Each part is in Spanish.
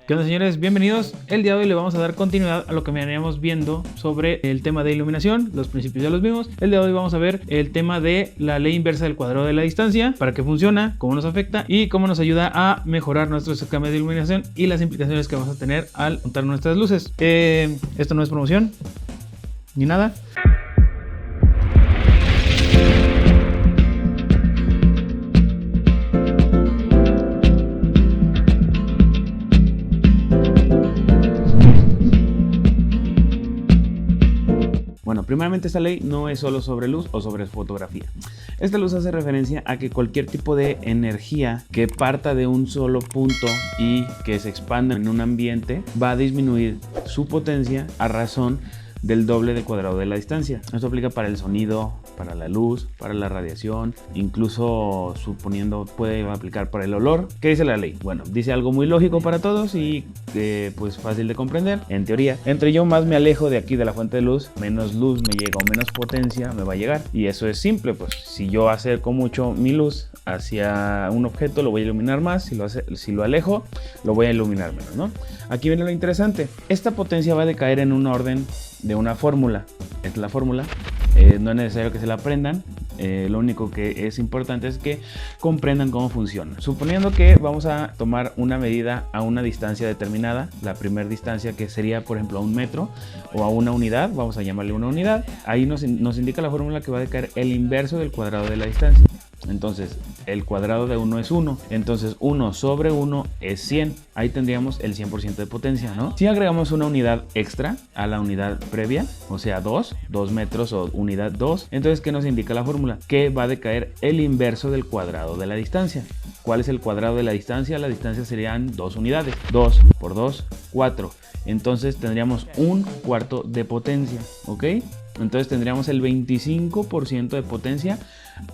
¿Qué onda, señores? Bienvenidos. El día de hoy le vamos a dar continuidad a lo que veníamos viendo sobre el tema de iluminación. Los principios ya los vimos. El día de hoy vamos a ver el tema de la ley inversa del cuadrado de la distancia, para qué funciona, cómo nos afecta y cómo nos ayuda a mejorar nuestros esquemas de iluminación y las implicaciones que vamos a tener al montar nuestras luces. Esto no es promoción ni nada. Bueno, primeramente esta ley no es solo sobre luz o sobre fotografía. Esta luz hace referencia a que cualquier tipo de energía que parta de un solo punto y que se expanda en un ambiente va a disminuir su potencia a razón del doble del cuadrado de la distancia. Esto aplica para el sonido, para la luz, para la radiación, incluso suponiendo puede aplicar para el olor. ¿Qué dice la ley? Bueno, dice algo muy lógico para todos y pues fácil de comprender. En teoría, entre yo más me alejo de aquí de la fuente de luz, menos luz me llega o menos potencia me va a llegar. Y eso es simple, pues si yo acerco mucho mi luz hacia un objeto lo voy a iluminar más, si lo alejo lo voy a iluminar menos, ¿no? Aquí viene lo interesante. Esta potencia va a decaer en un orden de una fórmula. Esta es la fórmula. No es necesario que se la aprendan. Lo único que es importante es que comprendan cómo funciona. Suponiendo que vamos a tomar una medida a una distancia determinada, la primera distancia que sería por ejemplo a 1 metro o a una unidad, vamos a llamarle una unidad. Ahí nos indica la fórmula que va a decaer el inverso del cuadrado de la distancia. Entonces el cuadrado de 1 es 1, entonces 1 sobre 1 es 100, ahí tendríamos el 100% de potencia, ¿no? Si agregamos una unidad extra a la unidad previa, o sea 2 metros o unidad 2, entonces ¿qué nos indica la fórmula? Que va a decaer el inverso del cuadrado de la distancia. ¿Cuál es el cuadrado de la distancia? La distancia serían 2 unidades, 2 por 2, 4, entonces tendríamos un cuarto de potencia, ¿ok? Entonces tendríamos el 25% de potencia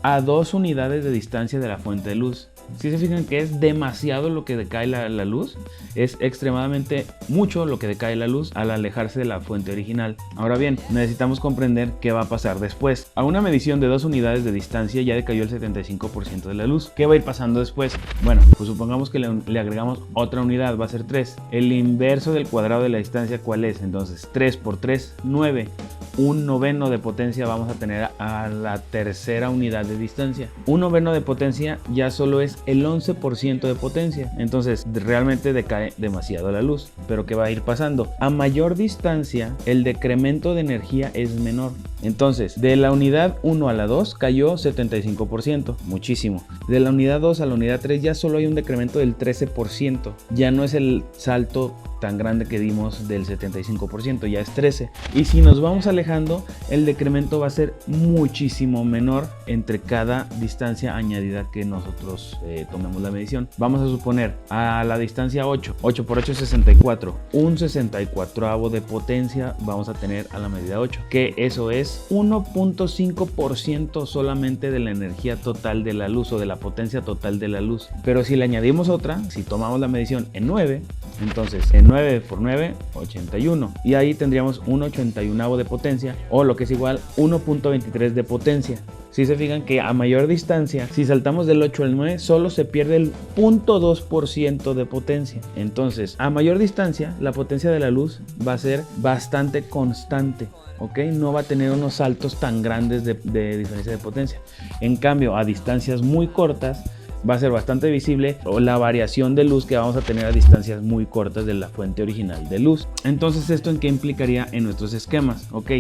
a 2 unidades de distancia de la fuente de luz. Si se fijan que es demasiado lo que decae la luz, es extremadamente mucho lo que decae la luz al alejarse de la fuente original. Ahora bien, necesitamos comprender qué va a pasar después. A una medición de 2 unidades de distancia ya decayó el 75% de la luz. ¿Qué va a ir pasando después? Bueno, pues supongamos que le agregamos otra unidad, va a ser 3. El inverso del cuadrado de la distancia, ¿cuál es? Entonces 3 por 3, 9. Un noveno de potencia vamos a tener a la tercera unidad de distancia. Un noveno de potencia ya solo es el 11% de potencia. Entonces realmente decae demasiado la luz. Pero ¿qué va a ir pasando? A mayor distancia el decremento de energía es menor. Entonces de la unidad 1 a la 2 cayó 75%, muchísimo. De la unidad 2 a la unidad 3 ya solo hay un decremento del 13%. Ya no es el salto tan grande que dimos del 75%, ya es 13. Y si nos vamos alejando, el decremento va a ser muchísimo menor entre cada distancia añadida que nosotros tomemos la medición. Vamos a suponer a la distancia 8 por 8 es 64, un 64avo de potencia vamos a tener a la medida 8, que eso es 1.5% solamente de la energía total de la luz o de la potencia total de la luz. Pero si le añadimos otra, si tomamos la medición en 9, entonces en 9 por 9, 81. Y ahí tendríamos un 81avo de potencia, o lo que es igual 1.23 de potencia. Si se fijan que a mayor distancia, si saltamos del 8 al 9, solo se pierde el 0.2% de potencia. Entonces, a mayor distancia, la potencia de la luz va a ser bastante constante. ¿Ok? No va a tener unos saltos tan grandes de diferencia de potencia. En cambio, a distancias muy cortas, va a ser bastante visible la variación de luz que vamos a tener a distancias muy cortas de la fuente original de luz. Entonces, ¿esto en qué implicaría en nuestros esquemas? Ok,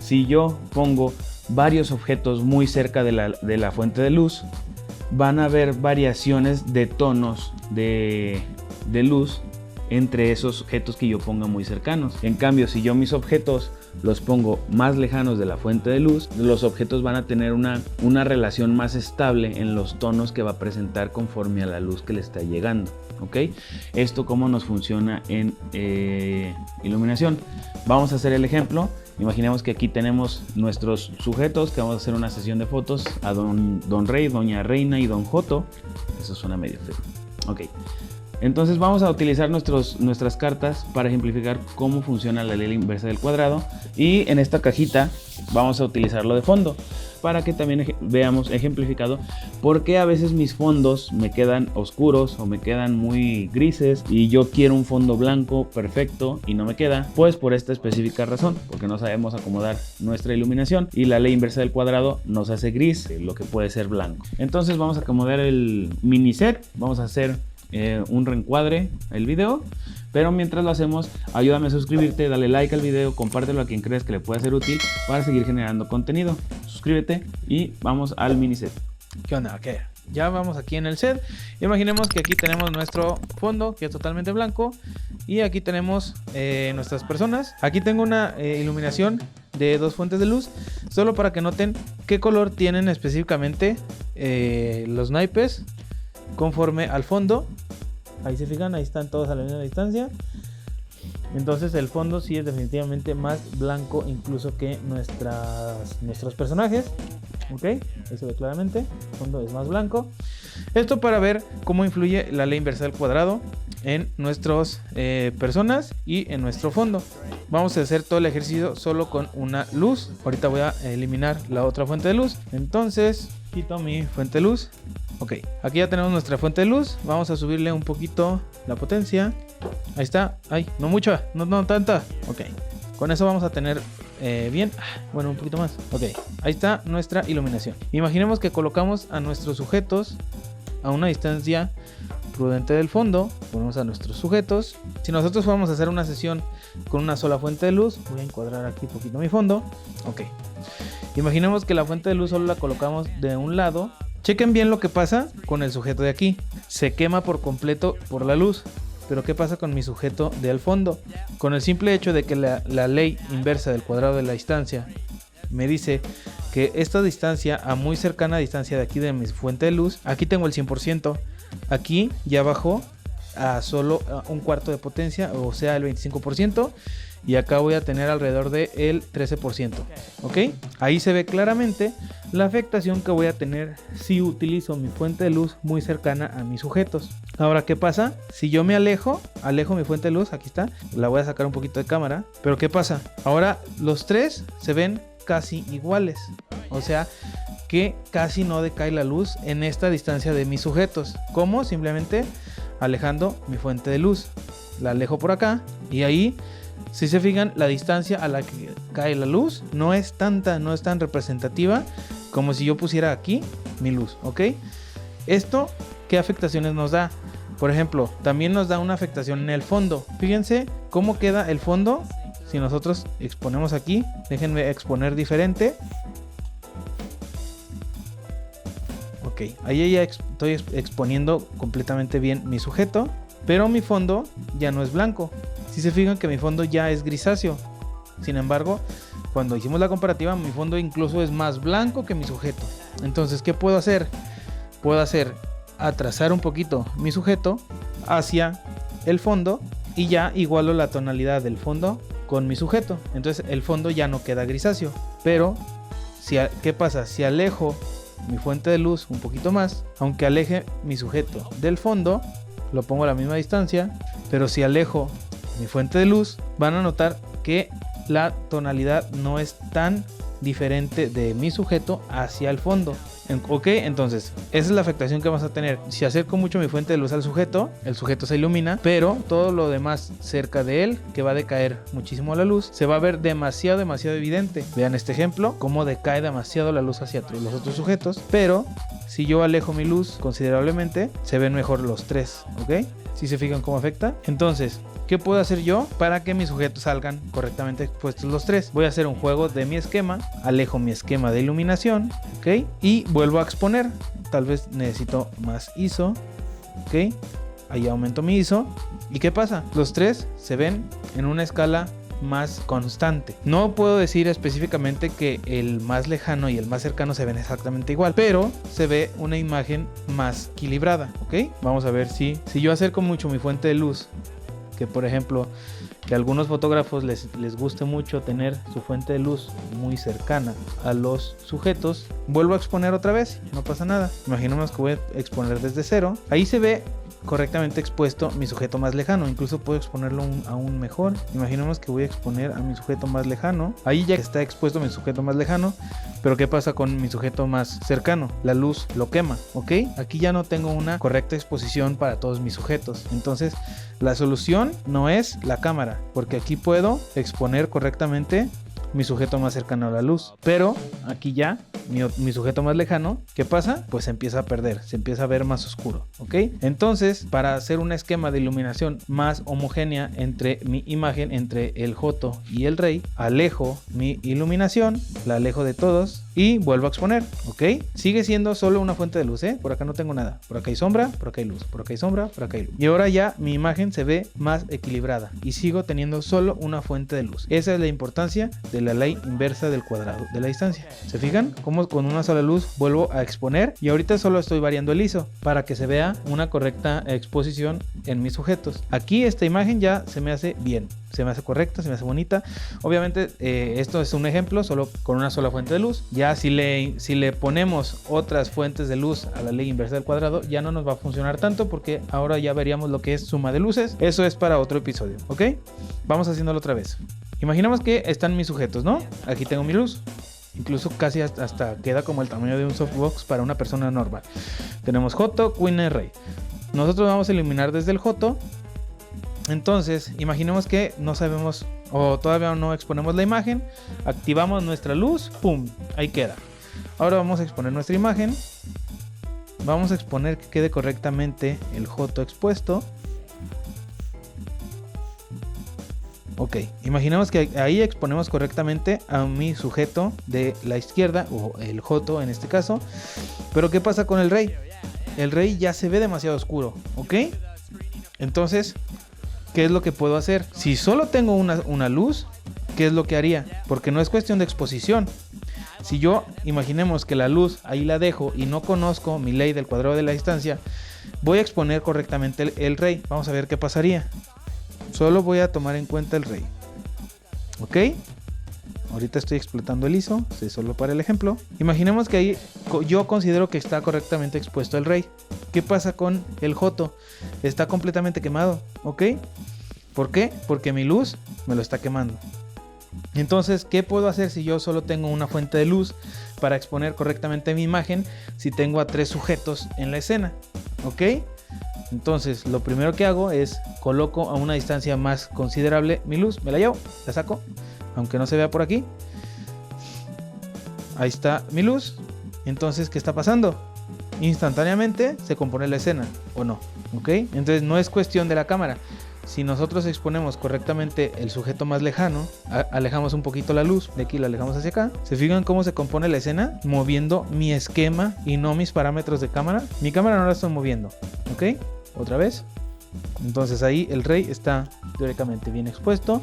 si yo pongo varios objetos muy cerca de la fuente de luz, van a haber variaciones de tonos de luz entre esos objetos que yo ponga muy cercanos. En cambio, si yo mis objetos los pongo más lejanos de la fuente de luz, los objetos van a tener una relación más estable en los tonos que va a presentar conforme a la luz que le está llegando. ¿Ok? Esto cómo nos funciona en iluminación. Vamos a hacer el ejemplo. Imaginemos que aquí tenemos nuestros sujetos, que vamos a hacer una sesión de fotos a don Rey, doña Reina y don Joto. Eso suena medio feo. Ok. Entonces vamos a utilizar nuestras cartas para ejemplificar cómo funciona la ley inversa del cuadrado. Y en esta cajita vamos a utilizarlo de fondo para que también veamos ejemplificado por qué a veces mis fondos me quedan oscuros o me quedan muy grises y yo quiero un fondo blanco perfecto y no me queda, pues por esta específica razón, porque no sabemos acomodar nuestra iluminación y la ley inversa del cuadrado nos hace gris lo que puede ser blanco. Entonces vamos a acomodar el mini set, vamos a hacer un reencuadre el video, pero mientras lo hacemos, ayúdame a suscribirte, dale like al video, compártelo a quien creas que le pueda ser útil para seguir generando contenido. Suscríbete y vamos al mini set. ¿Qué onda? ¿Qué? Ya vamos aquí en el set. Imaginemos que aquí tenemos nuestro fondo que es totalmente blanco y aquí tenemos nuestras personas. Aquí tengo una iluminación de 2 fuentes de luz, solo para que noten qué color tienen específicamente los naipes conforme al fondo. Ahí se fijan, ahí están todos a la misma distancia. Entonces el fondo sí es definitivamente más blanco incluso que nuestros personajes. Ok, ahí se ve claramente, el fondo es más blanco. Esto para ver cómo influye la ley inversa del cuadrado en nuestras personas y en nuestro fondo. Vamos a hacer todo el ejercicio solo con una luz. Ahorita voy a eliminar la otra fuente de luz. Entonces quito mi fuente de luz. Ok, aquí ya tenemos nuestra fuente de luz. Vamos a subirle un poquito la potencia. Ahí está. Ay, no mucha, no tanta. Ok, con eso vamos a tener bien. Bueno, un poquito más. Ok, ahí está nuestra iluminación. Imaginemos que colocamos a nuestros sujetos a una distancia prudente del fondo. Ponemos a nuestros sujetos. Si nosotros vamos a hacer una sesión con una sola fuente de luz, voy a encuadrar aquí un poquito mi fondo. Ok, imaginemos que la fuente de luz solo la colocamos de un lado. Chequen bien lo que pasa con el sujeto de aquí. Se quema por completo por la luz. Pero ¿qué pasa con mi sujeto del fondo? Con el simple hecho de que la ley inversa del cuadrado de la distancia me dice que esta distancia a muy cercana distancia de aquí de mi fuente de luz, aquí tengo el 100%, aquí ya bajó a solo un cuarto de potencia, o sea el 25%, y acá voy a tener alrededor del 13%. Ok, ahí se ve claramente la afectación que voy a tener si utilizo mi fuente de luz muy cercana a mis sujetos. Ahora, ¿qué pasa? Si yo me alejo mi fuente de luz, aquí está, la voy a sacar un poquito de cámara, pero ¿qué pasa? Ahora los tres se ven casi iguales, o sea que casi no decae la luz en esta distancia de mis sujetos. ¿Cómo? Simplemente alejando mi fuente de luz, la alejo por acá y ahí, si se fijan, la distancia a la que cae la luz no es tanta, no es tan representativa como si yo pusiera aquí mi luz. ¿Ok? Esto, ¿qué afectaciones nos da? Por ejemplo, también nos da una afectación en el fondo. Fíjense cómo queda el fondo si nosotros exponemos aquí. Déjenme exponer diferente. Ok, ahí ya estoy exponiendo completamente bien mi sujeto, pero mi fondo ya no es blanco. Si se fijan que mi fondo ya es grisáceo. Sin embargo, cuando hicimos la comparativa, mi fondo incluso es más blanco que mi sujeto. Entonces, ¿qué puedo hacer? Puedo atrasar un poquito mi sujeto hacia el fondo y ya igualo la tonalidad del fondo con mi sujeto. Entonces el fondo ya no queda grisáceo. Pero, ¿qué pasa? Si alejo mi fuente de luz un poquito más, aunque aleje mi sujeto del fondo, lo pongo a la misma distancia, pero si alejo mi fuente de luz, van a notar que la tonalidad no es tan diferente de mi sujeto hacia el fondo. Ok, entonces esa es la afectación que vamos a tener. Si acerco mucho mi fuente de luz al sujeto, el sujeto se ilumina, pero todo lo demás cerca de él, que va a decaer muchísimo la luz, se va a ver demasiado evidente. Vean este ejemplo, cómo decae demasiado la luz hacia los otros sujetos, pero si yo alejo mi luz considerablemente, se ven mejor los tres. Ok, si se fijan cómo afecta. Entonces, ¿qué puedo hacer yo para que mis sujetos salgan correctamente expuestos los tres? Voy a hacer un juego de mi esquema, alejo mi esquema de iluminación, ¿ok? Y vuelvo a exponer. Tal vez necesito más ISO, ¿ok? Ahí aumento mi ISO. ¿Y qué pasa? Los tres se ven en una escala más constante. No puedo decir específicamente que el más lejano y el más cercano se ven exactamente igual, pero se ve una imagen más equilibrada, ¿ok? Vamos a ver si yo acerco mucho mi fuente de luz, que por ejemplo, que a algunos fotógrafos les guste mucho tener su fuente de luz muy cercana a los sujetos, vuelvo a exponer otra vez, no pasa nada. Imaginemos que voy a exponer desde cero. Ahí se ve correctamente expuesto mi sujeto más lejano. Incluso puedo exponerlo aún mejor. Imaginemos que voy a exponer a mi sujeto más lejano. Ahí ya está expuesto mi sujeto más lejano. Pero ¿qué pasa con mi sujeto más cercano? La luz lo quema, ¿ok? Aquí ya no tengo una correcta exposición para todos mis sujetos. Entonces la solución no es la cámara, porque aquí puedo exponer correctamente mi sujeto más cercano a la luz, pero aquí ya mi sujeto más lejano, ¿qué pasa? Pues se empieza a perder, se empieza a ver más oscuro, ¿ok? Entonces, para hacer un esquema de iluminación más homogénea entre mi imagen, entre el joto y el rey, alejo mi iluminación, la alejo de todos y vuelvo a exponer, ¿ok? Sigue siendo solo una fuente de luz, ¿eh? Por acá no tengo nada, por acá hay sombra, por acá hay luz, por acá hay sombra, por acá hay luz. Y ahora ya mi imagen se ve más equilibrada y sigo teniendo solo una fuente de luz. Esa es la importancia de la ley inversa del cuadrado de la distancia. ¿Se fijan? Como con una sola luz vuelvo a exponer y ahorita solo estoy variando el ISO para que se vea una correcta exposición en mis sujetos. Aquí esta imagen ya se me hace bien, se me hace correcta, se me hace bonita. Obviamente esto es un ejemplo solo con una sola fuente de luz. Ya si le ponemos otras fuentes de luz a la ley inversa del cuadrado, ya no nos va a funcionar tanto, porque ahora ya veríamos lo que es suma de luces. Eso es para otro episodio, ¿ok? Vamos haciéndolo otra vez. Imaginemos que están mis sujetos, ¿no? Aquí tengo mi luz. Incluso casi hasta queda como el tamaño de un softbox para una persona normal. Tenemos joto, queen y rey. Nosotros vamos a iluminar desde el joto. Entonces, imaginemos que no sabemos o todavía no exponemos la imagen. Activamos nuestra luz, ¡pum! Ahí queda. Ahora vamos a exponer nuestra imagen. Vamos a exponer que quede correctamente el joto expuesto. Ok, imaginemos que ahí exponemos correctamente a mi sujeto de la izquierda, o el joto en este caso. Pero ¿qué pasa con el rey? El rey ya se ve demasiado oscuro, ¿ok? Entonces, ¿qué es lo que puedo hacer? Si solo tengo una luz, ¿qué es lo que haría? Porque no es cuestión de exposición. Si yo, imaginemos que la luz ahí la dejo y no conozco mi ley del cuadrado de la distancia, voy a exponer correctamente el rey. Vamos a ver qué pasaría. Solo voy a tomar en cuenta el rey. ¿Ok? Ahorita estoy explotando el ISO, solo para el ejemplo. Imaginemos que ahí yo considero que está correctamente expuesto el rey. ¿Qué pasa con el joto? Está completamente quemado, ¿ok? ¿Por qué? Porque mi luz me lo está quemando. Entonces, ¿qué puedo hacer si yo solo tengo una fuente de luz para exponer correctamente mi imagen si tengo a 3 sujetos en la escena? ¿Ok? Entonces, lo primero que hago es coloco a una distancia más considerable mi luz, me la llevo, la saco, aunque no se vea por aquí. Ahí está mi luz. Entonces, ¿qué está pasando? Instantáneamente se compone la escena, ¿o no? ¿Ok? Entonces, no es cuestión de la cámara. Si nosotros exponemos correctamente el sujeto más lejano, alejamos un poquito la luz, de aquí la alejamos hacia acá. ¿Se fijan cómo se compone la escena? Moviendo mi esquema y no mis parámetros de cámara. Mi cámara no la estoy moviendo, ¿ok? Otra vez. Entonces ahí el rey está teóricamente bien expuesto.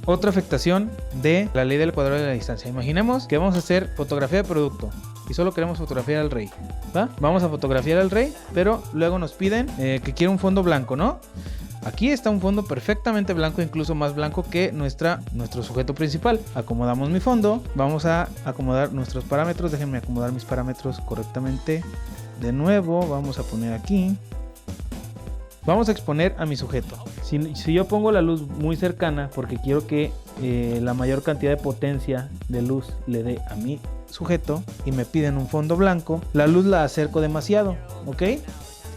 Otra afectación de la ley del cuadrado de la distancia. Imaginemos que vamos a hacer fotografía de producto y solo queremos fotografiar al rey, ¿va? Vamos a fotografiar al rey, pero luego nos piden que quiera un fondo blanco, ¿no? Aquí está un fondo perfectamente blanco, incluso más blanco que nuestro sujeto principal. Acomodamos mi fondo, vamos a acomodar nuestros parámetros. Déjenme acomodar mis parámetros correctamente. De nuevo, vamos a poner aquí. Vamos a exponer a mi sujeto. Si yo pongo la luz muy cercana, porque quiero que la mayor cantidad de potencia de luz le dé a mi sujeto, y me piden un fondo blanco, la luz la acerco demasiado, ¿ok?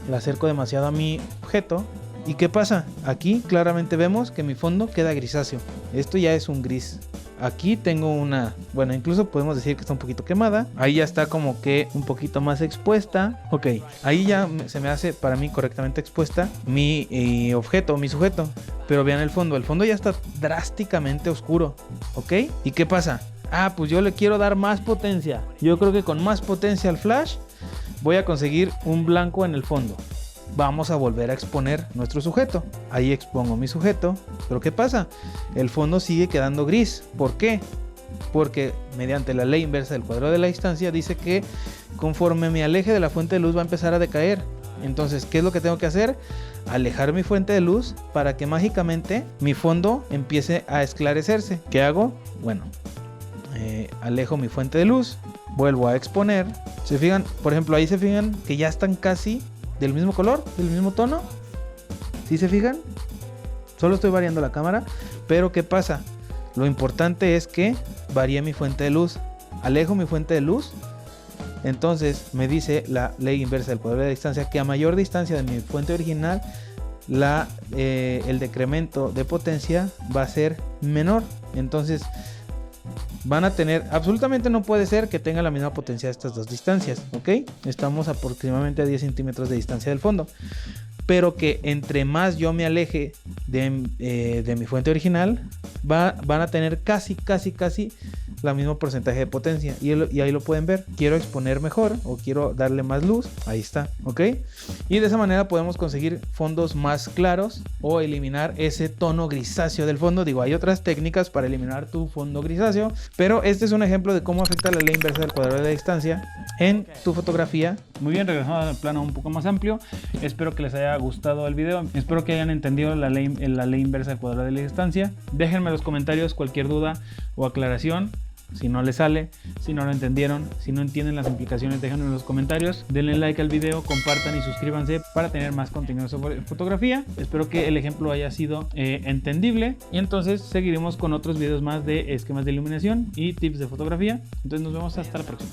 La acerco demasiado a mi objeto. ¿Y qué pasa? Aquí claramente vemos que mi fondo queda grisáceo. Esto ya es un gris. Aquí tengo una... Bueno, incluso podemos decir que está un poquito quemada. Ahí ya está como que un poquito más expuesta. Ok, ahí ya se me hace para mí correctamente expuesta mi objeto, mi sujeto. Pero vean el fondo. El fondo ya está drásticamente oscuro. ¿Ok? ¿Y qué pasa? Ah, pues yo le quiero dar más potencia. Yo creo que con más potencia al flash voy a conseguir un blanco en el fondo. Vamos a volver a exponer nuestro sujeto. Ahí expongo mi sujeto. Pero ¿qué pasa? El fondo sigue quedando gris. ¿Por qué? Porque mediante la ley inversa del cuadrado de la distancia dice que conforme me aleje de la fuente de luz va a empezar a decaer. Entonces, ¿qué es lo que tengo que hacer? Alejar mi fuente de luz para que mágicamente mi fondo empiece a esclarecerse. ¿Qué hago? Bueno, alejo mi fuente de luz, vuelvo a exponer. ¿Se fijan? Por ejemplo, ahí se fijan que ya están casi del mismo color, del mismo tono. ¿Sí se fijan? Solo estoy variando la cámara, pero ¿qué pasa? Lo importante es que varíe mi fuente de luz. Alejo mi fuente de luz. Entonces me dice la ley inversa del poder de la distancia que a mayor distancia de mi fuente original, el decremento de potencia va a ser menor. Entonces van a tener, absolutamente no puede ser que tenga la misma potencia de estas dos distancias, ¿ok? Estamos aproximadamente a 10 centímetros de distancia del fondo. Pero que entre más yo me aleje de mi fuente original, van a tener casi la mismo porcentaje de potencia. Y ahí lo pueden ver. Quiero exponer mejor o quiero darle más luz. Ahí está, ¿ok? Y de esa manera podemos conseguir fondos más claros o eliminar ese tono grisáceo del fondo. Digo, hay otras técnicas para eliminar tu fondo grisáceo, pero este es un ejemplo de cómo afecta la ley inversa del cuadrado de la distancia en tu fotografía. Muy bien, regresamos al plano un poco más amplio. Espero que les haya gustado el video. Espero que hayan entendido la ley inversa del cuadrado de la distancia. Déjenme en los comentarios cualquier duda o aclaración. Si no les sale, si no lo entendieron, si no entienden las implicaciones, déjenme en los comentarios. Denle like al video, compartan y suscríbanse para tener más contenido sobre fotografía. Espero que el ejemplo haya sido entendible. Y entonces seguiremos con otros videos más de esquemas de iluminación y tips de fotografía. Entonces nos vemos hasta la próxima.